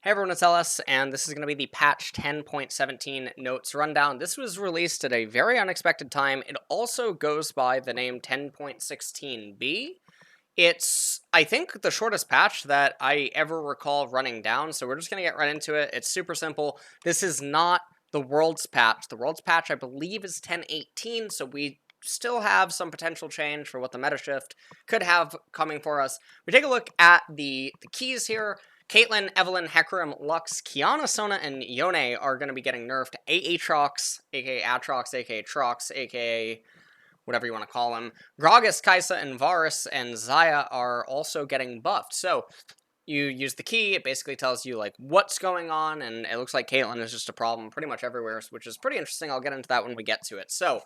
Hey everyone, it's LS, and this is going to be the patch 10.17 notes rundown. This was released at a very unexpected time. It also goes by the name 10.16b. It's, I think, the shortest patch that I ever recall running down, so we're just going to get right into it. It's super simple. This is not the World's patch. The World's patch, I believe, is 10.18, so we still have some potential change for what the meta shift could have coming for us. We take a look at the keys here. Caitlyn, Evelyn, Hecarim, Lux, Kiana, Sona, and Yone are going to be getting nerfed. Aatrox, aka Aatrox, aka Trox, aka whatever you want to call him. Gragas, Kaisa, and Varus and Xayah are also getting buffed. So you use the key, it basically tells you like what's going on, and it looks like Caitlyn is just a problem pretty much everywhere, which is pretty interesting. I'll get into that when we get to it. So,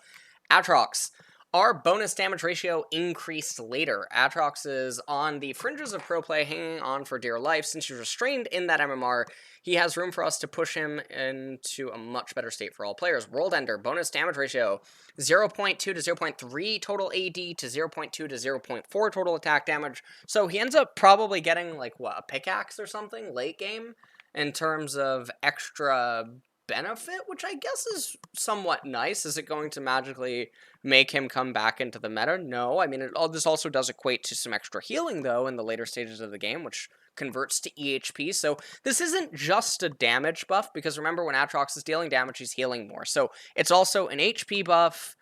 Aatrox. Our bonus damage ratio increased later. Aatrox is on the fringes of pro play, hanging on for dear life. Since he's restrained in that MMR, he has room for us to push him into a much better state for all players. World Ender, bonus damage ratio, 0.2 to 0.3 total AD to 0.2 to 0.4 total attack damage. So he ends up probably getting, like, what, a pickaxe or something late game in terms of extra benefit, which I guess is somewhat nice. Is it going to magically make him come back into the meta? No. I mean, this also does equate to some extra healing, though, in the later stages of the game, which converts to EHP. So this isn't just a damage buff, because remember, when Aatrox is dealing damage, he's healing more. So it's also an HP buff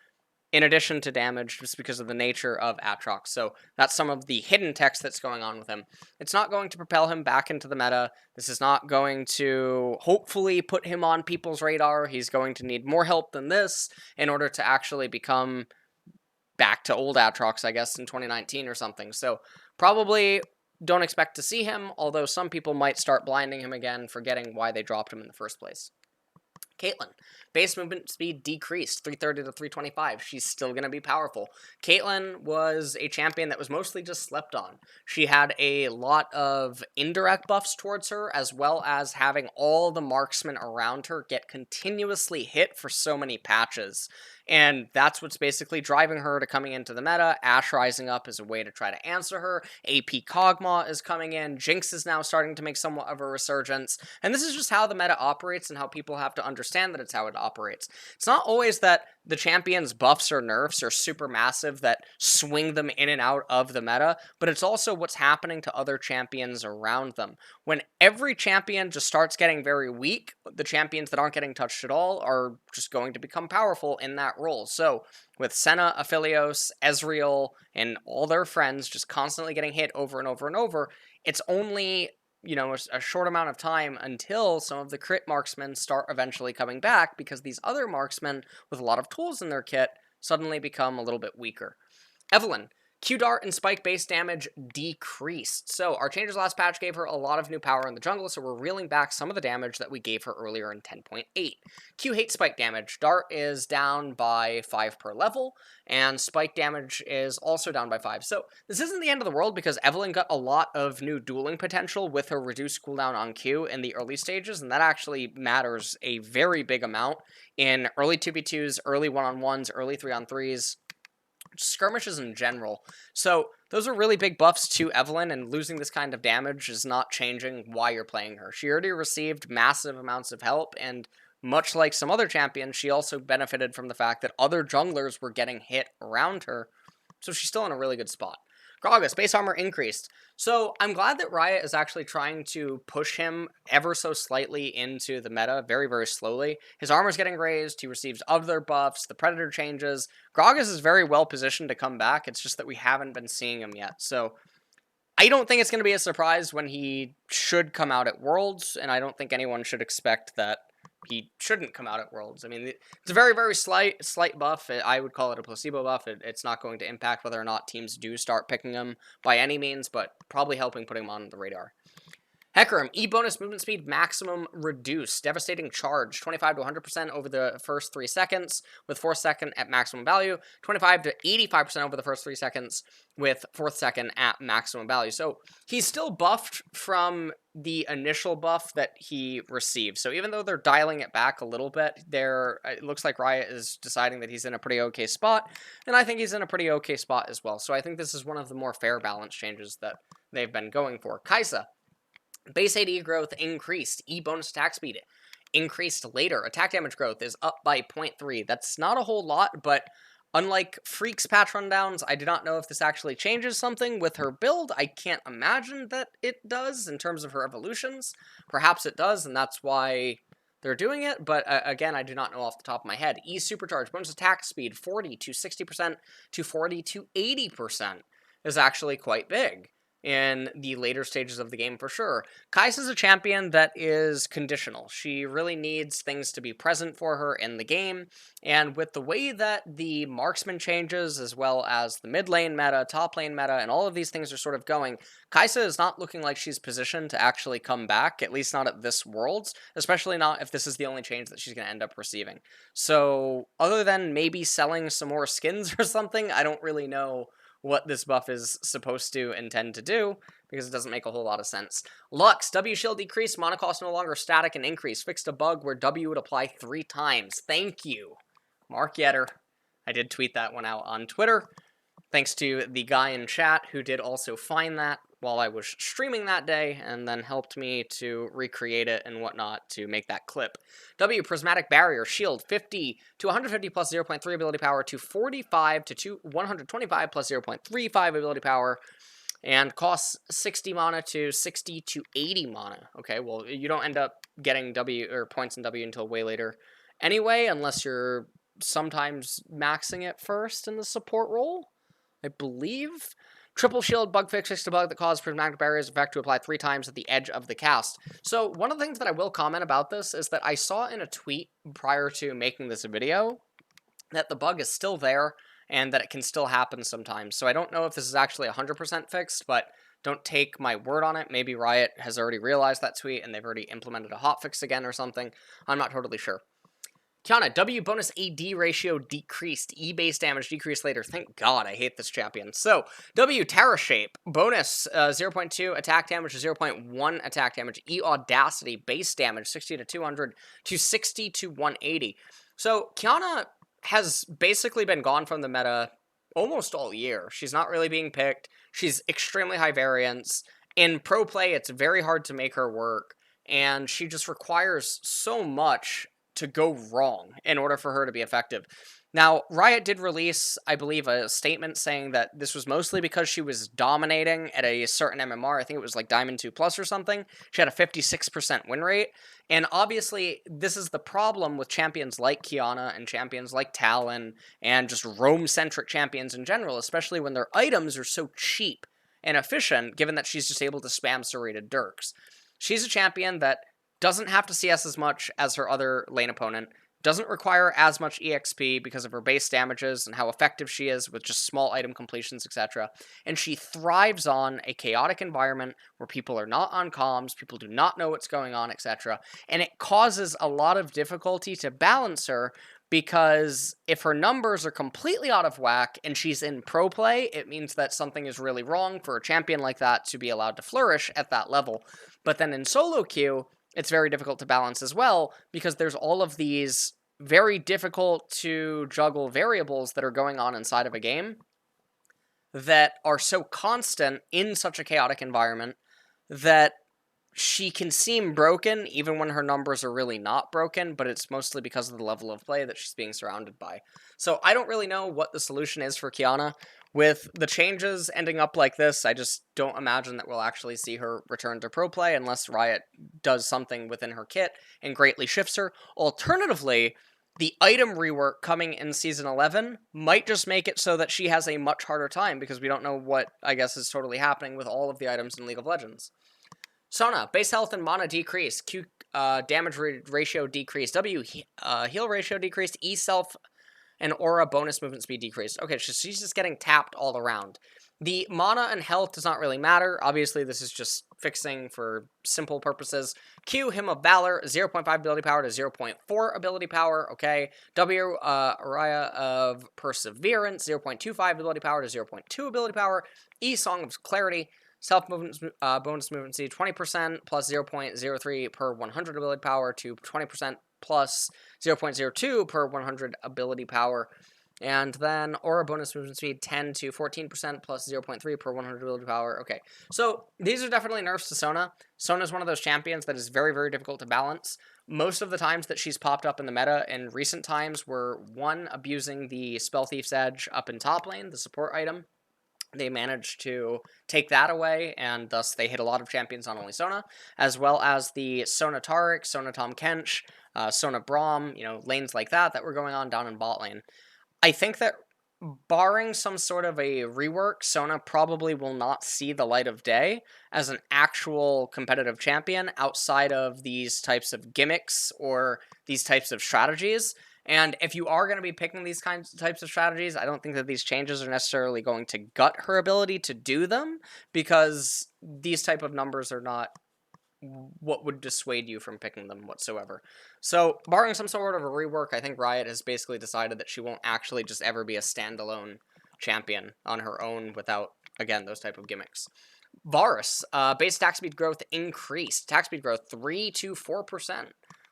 in addition to damage, just because of the nature of Aatrox. So that's some of the hidden text that's going on with him. It's not going to propel him back into the meta. This is not going to hopefully put him on people's radar. He's going to need more help than this in order to actually become back to old Aatrox, I guess, in 2019 or something. So probably don't expect to see him, although some people might start blinding him again, forgetting why they dropped him in the first place. Caitlyn. Base movement speed decreased, 330 to 325. She's still going to be powerful. Caitlyn was a champion that was mostly just slept on. She had a lot of indirect buffs towards her, as well as having all the marksmen around her get continuously hit for so many patches. And that's what's basically driving her to coming into the meta. Ashe rising up is a way to try to answer her. AP Kog'Maw is coming in. Jinx is now starting to make somewhat of a resurgence. And this is just how the meta operates and how people have to understand that it's how it operates. It's not always that the champion's buffs or nerfs are super massive that swing them in and out of the meta, but it's also what's happening to other champions around them. When every champion just starts getting very weak, the champions that aren't getting touched at all are just going to become powerful in that role. So with Senna, Aphelios, Ezreal, and all their friends just constantly getting hit over and over and over, it's only, you know, a short amount of time until some of the crit marksmen start eventually coming back, because these other marksmen with a lot of tools in their kit suddenly become a little bit weaker. Evelyn. Q dart and spike base damage decreased. So our changes last patch gave her a lot of new power in the jungle, so we're reeling back some of the damage that we gave her earlier in 10.8. Q hate spike damage. Dart is down by 5 per level, and spike damage is also down by 5. So this isn't the end of the world, because Evelyn got a lot of new dueling potential with her reduced cooldown on Q in the early stages, and that actually matters a very big amount in early 2v2s, early 1-on-1s, early 3-on-3s, skirmishes in general. So those are really big buffs to Evelyn, and losing this kind of damage is not changing why you're playing her. She already received massive amounts of help, and much like some other champions, she also benefited from the fact that other junglers were getting hit around her, so she's still in a really good spot. Gragas, base armor increased. So I'm glad that Riot is actually trying to push him ever so slightly into the meta, very, very slowly. His armor's getting raised, he receives other buffs, the Predator changes. Gragas is very well positioned to come back, it's just that we haven't been seeing him yet. So I don't think it's going to be a surprise when he should come out at Worlds, and I don't think anyone should expect that he shouldn't come out at Worlds. I mean, it's a very, very slight buff. I would call it a placebo buff. It's not going to impact whether or not teams do start picking him by any means, but probably helping put him on the radar. Hecarim, E bonus movement speed maximum reduced. Devastating charge, 25 to 100% over the first 3 seconds, with 4th second at maximum value. 25 to 85% over the first 3 seconds, with 4th second at maximum value. So he's still buffed from the initial buff that he received. So even though they're dialing it back a little bit, it looks like Riot is deciding that he's in a pretty okay spot, and I think he's in a pretty okay spot as well. So I think this is one of the more fair balance changes that they've been going for. Kaisa. Base AD growth increased. E bonus attack speed increased later. Attack damage growth is up by 0.3. That's not a whole lot, but unlike Freak's patch rundowns, I do not know if this actually changes something with her build. I can't imagine that it does in terms of her evolutions. Perhaps it does, and that's why they're doing it, but again, I do not know off the top of my head. E supercharge, bonus attack speed, 40 to 60% to 40 to 80% is actually quite big in the later stages of the game for sure. Kai'Sa's a champion that is conditional. She really needs things to be present for her in the game, and with the way that the marksman changes, as well as the mid lane meta, top lane meta, and all of these things are sort of going, Kai'Sa is not looking like she's positioned to actually come back, at least not at this Worlds, especially not if this is the only change that she's going to end up receiving. So, other than maybe selling some more skins or something, I don't really know what this buff is supposed to intend to do, because it doesn't make a whole lot of sense. Lux, W shield decrease, mana cost no longer static and increase. Fixed a bug where W would apply 3 times. Thank you, Mark Yetter. I did tweet that one out on Twitter. Thanks to the guy in chat who did also find that while I was streaming that day, and then helped me to recreate it and whatnot to make that clip. W, Prismatic Barrier, Shield, 50 to 150 plus 0.3 ability power to 45 to 125 plus 0.35 ability power, and costs 60 mana to 60 to 80 mana. Okay, well, you don't end up getting W or points in W until way later anyway, unless you're sometimes maxing it first in the support role, I believe. Triple shield, bug fix, fixed a bug that causes prismatic barrier's effect to apply 3 times at the edge of the cast. So one of the things that I will comment about this is that I saw in a tweet prior to making this video that the bug is still there and that it can still happen sometimes. So I don't know if this is actually 100% fixed, but don't take my word on it. Maybe Riot has already realized that tweet and they've already implemented a hotfix again or something. I'm not totally sure. Kiana, W bonus AD ratio decreased. E base damage decreased later. Thank God, I hate this champion. So, W Terra Shape, bonus 0.2 attack damage to 0.1 attack damage. E Audacity, base damage 60 to 200 to 60 to 180. So, Kiana has basically been gone from the meta almost all year. She's not really being picked. She's extremely high variance. In pro play, it's very hard to make her work, and she just requires so much to go wrong in order for her to be effective. Now, Riot did release, I believe, a statement saying that this was mostly because she was dominating at a certain MMR. I think it was like Diamond 2 Plus or something. She had a 56% win rate. And obviously, this is the problem with champions like Kiana and champions like Talon and just roam-centric champions in general, especially when their items are so cheap and efficient, given that she's just able to spam serrated Dirks. She's a champion that doesn't have to CS as much as her other lane opponent, doesn't require as much EXP because of her base damages and how effective she is with just small item completions, etc. And she thrives on a chaotic environment where people are not on comms, people do not know what's going on, etc. And it causes a lot of difficulty to balance her, because if her numbers are completely out of whack and she's in pro play, it means that something is really wrong for a champion like that to be allowed to flourish at that level. But then in solo queue, it's very difficult to balance as well, because there's all of these very difficult to juggle variables that are going on inside of a game that are so constant in such a chaotic environment that she can seem broken even when her numbers are really not broken, but it's mostly because of the level of play that she's being surrounded by. So I don't really know what the solution is for Kiana. With the changes ending up like this, I just don't imagine that we'll actually see her return to pro play unless Riot does something within her kit and greatly shifts her. Alternatively, the item rework coming in Season 11 might just make it so that she has a much harder time, because we don't know what, I guess, is totally happening with all of the items in League of Legends. Sona, base health and mana decrease. Q damage ratio decreased. W heal ratio decreased. E self and aura bonus movement speed decreased. Okay, so she's just getting tapped all around. The mana and health does not really matter. Obviously, this is just fixing for simple purposes. Q, Hymn of Valor, 0.5 ability power to 0.4 ability power, okay. W, Araya of Perseverance, 0.25 ability power to 0.2 ability power. E, Song of Clarity, self-movement bonus movement speed, 20% plus 0.03 per 100 ability power to 20% plus 0.02 per 100 ability power. And then aura bonus movement speed 10 to 14% plus 0.3 per 100 ability power. Okay, so these are definitely nerfs to Sona. Sona is one of those champions that is very, very difficult to balance. Most of the times that she's popped up in the meta in recent times were, one, abusing the Spell Thief's Edge up in top lane, the support item. They managed to take that away, and thus they hit a lot of champions on only Sona, as well as the Sona Taric, Sona Tahm Kench, Sona Braum, lanes like that were going on down in bot lane. I think that barring some sort of a rework, Sona probably will not see the light of day as an actual competitive champion outside of these types of gimmicks or these types of strategies. And if you are going to be picking these types of strategies, I don't think that these changes are necessarily going to gut her ability to do them, because these type of numbers are not what would dissuade you from picking them whatsoever. So, barring some sort of a rework, I think Riot has basically decided that she won't actually just ever be a standalone champion on her own without, again, those type of gimmicks. Varus, base attack speed growth increased. Attack speed growth 3 to 4%.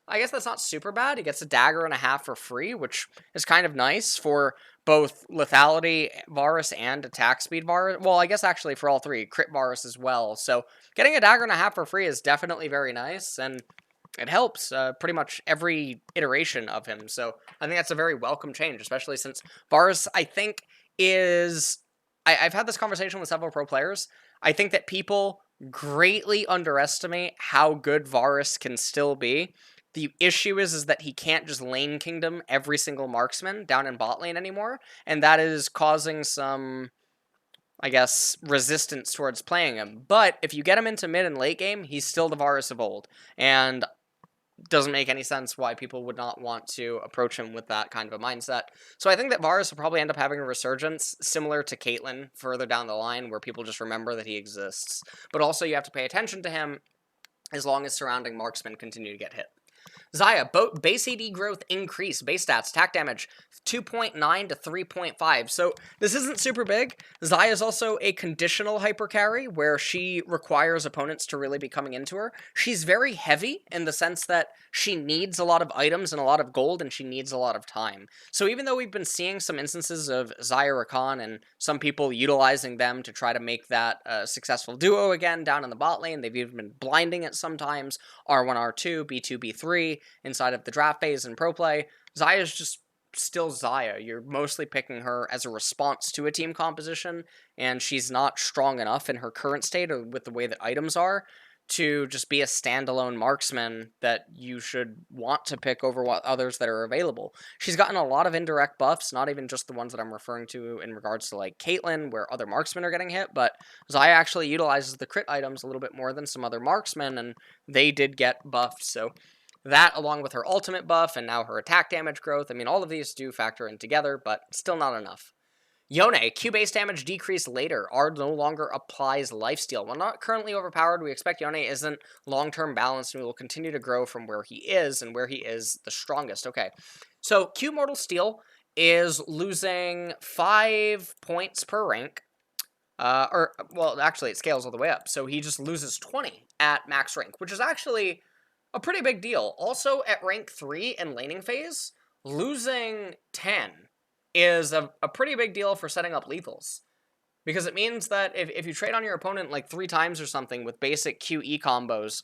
I guess that's not super bad. He gets a dagger and a half for free, which is kind of nice for both lethality Varus and attack speed Varus. Well, I guess actually for all three, crit Varus as well. So getting a dagger and a half for free is definitely very nice, and it helps pretty much every iteration of him. So I think that's a very welcome change, especially since Varus, I think, is... I've had this conversation with several pro players. I think that people greatly underestimate how good Varus can still be. The issue is that he can't just lane kingdom every single marksman down in bot lane anymore, and that is causing some, I guess, resistance towards playing him. But if you get him into mid and late game, he's still the Varus of old, and doesn't make any sense why people would not want to approach him with that kind of a mindset. So I think that Varus will probably end up having a resurgence similar to Caitlyn further down the line, where people just remember that he exists. But also you have to pay attention to him as long as surrounding marksmen continue to get hit. Xayah, base AD growth increase, base stats, attack damage, 2.9 to 3.5. So this isn't super big. Xayah is also a conditional hyper carry, where she requires opponents to really be coming into her. She's very heavy in the sense that she needs a lot of items and a lot of gold, and she needs a lot of time. So even though we've been seeing some instances of Xayah Rakan and some people utilizing them to try to make that a successful duo again down in the bot lane, they've even been blinding it sometimes, R1, R2, B2, B3, inside of the draft phase and pro play. Xayah is just still Xayah. You're mostly picking her as a response to a team composition, and she's not strong enough in her current state or with the way that items are to just be a standalone marksman that you should want to pick over what others that are available. She's gotten a lot of indirect buffs, not even just the ones that I'm referring to in regards to like Caitlyn, where other marksmen are getting hit, but Xayah actually utilizes the crit items a little bit more than some other marksmen, and they did get buffed. So that, along with her ultimate buff and now her attack damage growth, I mean, all of these do factor in together, but still not enough. Yone, Q-base damage decreased later. R no longer applies lifesteal. While not currently overpowered, we expect Yone isn't long-term balanced, and we will continue to grow from where he is, and where he is the strongest. Okay, so Q Mortal Steel is losing 5 points per rank. Well, actually, it scales all the way up, so he just loses 20 at max rank, which is actually a pretty big deal. Also, at rank 3 in laning phase, losing 10 is a pretty big deal for setting up lethals. Because it means that if you trade on your opponent like 3 times or something with basic QE combos,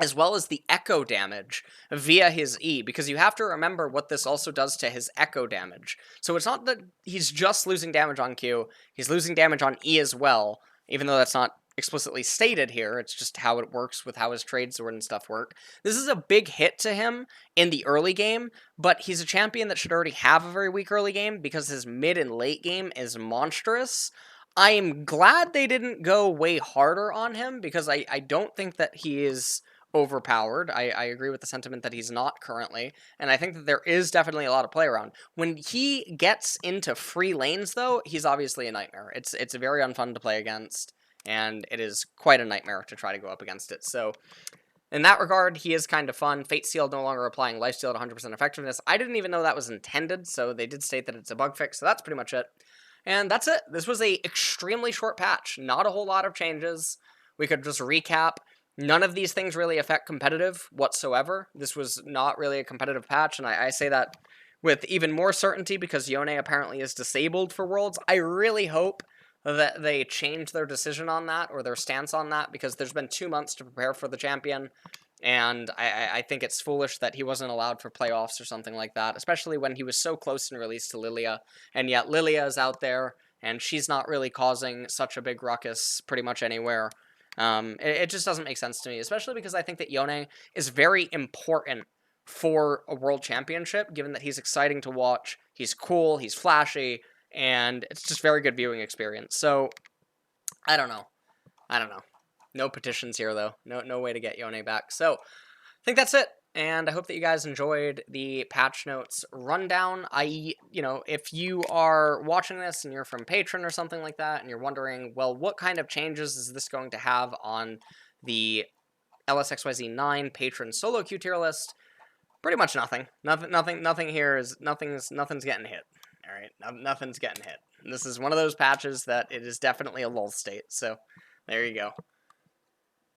as well as the echo damage via his E, because you have to remember what this also does to his echo damage. So it's not that he's just losing damage on Q, he's losing damage on E as well, even though that's not explicitly stated here. It's just how it works with how his trade sword and stuff work. This is a big hit to him in the early game, but he's a champion that should already have a very weak early game because his mid and late game is monstrous. I am glad they didn't go way harder on him, because I don't think that he is overpowered. I agree with the sentiment that he's not currently, and I think that there is definitely a lot of play around. When he gets into free lanes, though, he's obviously a nightmare. It's very unfun to play against, and it is quite a nightmare to try to go up against it. So in that regard, he is kind of fun. Fate Seal no longer applying lifesteal at 100% effectiveness. I didn't even know that was intended, so they did state that it's a bug fix, so that's pretty much it. And that's it. This was a extremely short patch. Not a whole lot of changes. We could just recap. None of these things really affect competitive whatsoever. This was not really a competitive patch, and I say that with even more certainty because Yone apparently is disabled for Worlds. I really hope that they change their decision on that or their stance on that, because there's been 2 months to prepare for the champion, and I think it's foolish that he wasn't allowed for playoffs or something like that, especially when he was so close in release to Lilia, and yet Lilia is out there, and she's not really causing such a big ruckus pretty much anywhere. It just doesn't make sense to me, especially because I think that Yone is very important for a world championship, given that he's exciting to watch, he's cool, he's flashy, and it's just very good viewing experience. So, I don't know. No petitions here, though. No way to get Yone back. So, I think that's it. And I hope that you guys enjoyed the patch notes rundown. If you are watching this and you're from Patreon or something like that, and you're wondering, well, what kind of changes is this going to have on the LSXYZ 9 Patron solo queue tier list? Pretty much nothing. Nothing here is nothing's getting hit. All right, nothing's getting hit. This is one of those patches that it is definitely a lull state. So there you go.